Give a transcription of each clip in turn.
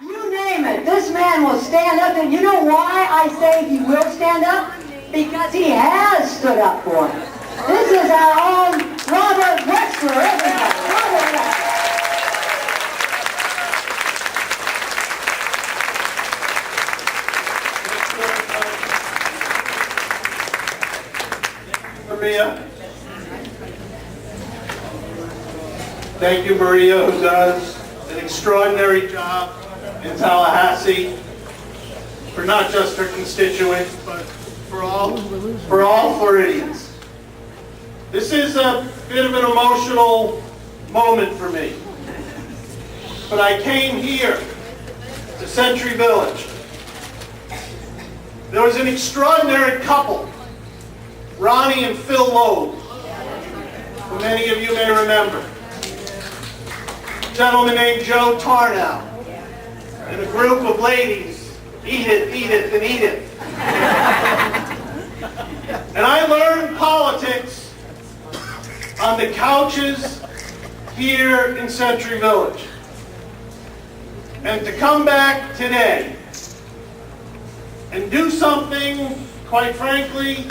You name it, this man will stand up, and you know why I say he will stand up? Because he has stood up for it. This is our own Robert Wexler, everybody. Robert Wexler. Maria. Thank you, Maria, who does an extraordinary job in Tallahassee for not just her constituents, but for all Floridians. This is a bit of an emotional moment for me, but I came here to Century Village. There was an extraordinary couple, Ronnie and Phil Loeb, who many of you may remember. A gentleman named Joe Tarnow, and a group of ladies, Edith, Edith, and Edith. And I learned politics on the couches here in Century Village. And to come back today and do something, quite frankly,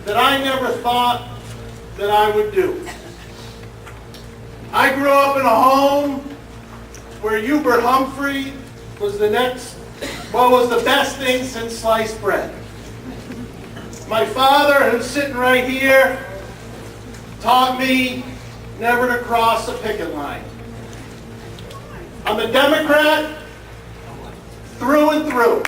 that I never thought that I would do. I grew up in a home where Hubert Humphrey was the best thing since sliced bread. My father, who's sitting right here, taught me never to cross a picket line. I'm a Democrat through and through,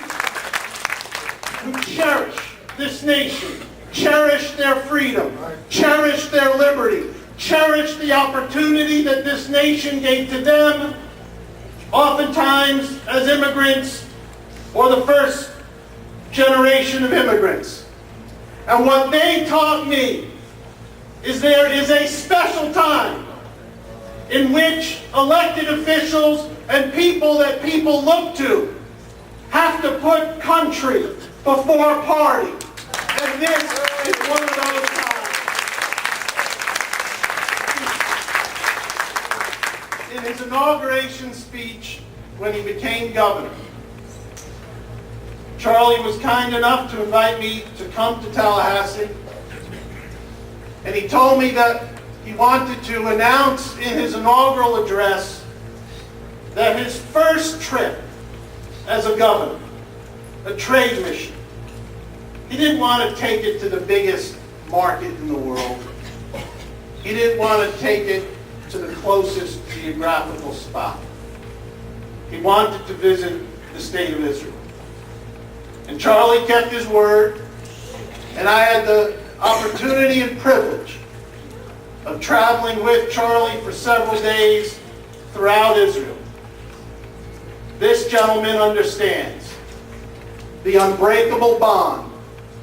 who cherish this nation, cherish their freedom, cherish their liberty, cherish the opportunity that this nation gave to them, oftentimes as immigrants or the first generation of immigrants. And what they taught me is there is a special time in which elected officials and people that people look to have to put country before party. And this is one of those times. In his inauguration speech, when he became governor, Charlie was kind enough to invite me to come to Tallahassee. And he told me that he wanted to announce in his inaugural address that his first trip as a governor, a trade mission, he didn't want to take it to the biggest market in the world. He didn't want to take it to the closest geographical spot. He wanted to visit the state of Israel. And Charlie kept his word, and I had the opportunity and privilege of traveling with Charlie for several days throughout Israel. This gentleman understands the unbreakable bond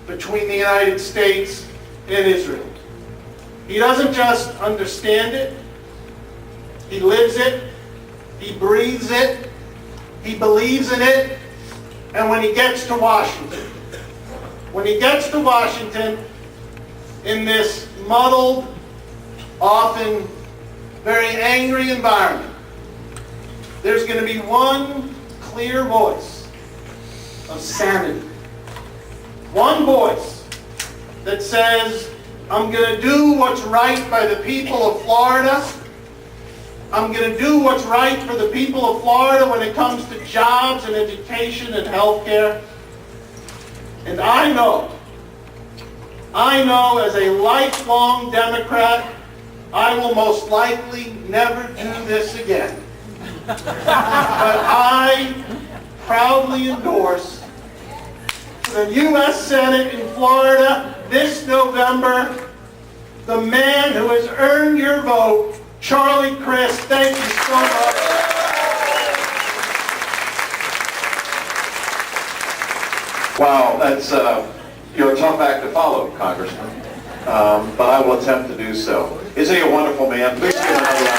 between the United States and Israel. He doesn't just understand it, he lives it, he breathes it, he believes in it, and when he gets to Washington, in this muddled, often very angry environment, there's going to be one clear voice of sanity. One voice that says, I'm going to do what's right by the people of Florida. I'm going to do what's right for the people of Florida when it comes to jobs and education and health care. And I know as a lifelong Democrat, I will most likely never do this again. But I proudly endorse the U.S. Senate in Florida this November the man who has earned your vote, Charlie Crist. Thank you so much. Wow, that's you're a tough act to follow, Congressman. But I will attempt to do so. Isn't he a wonderful man? Please give another round.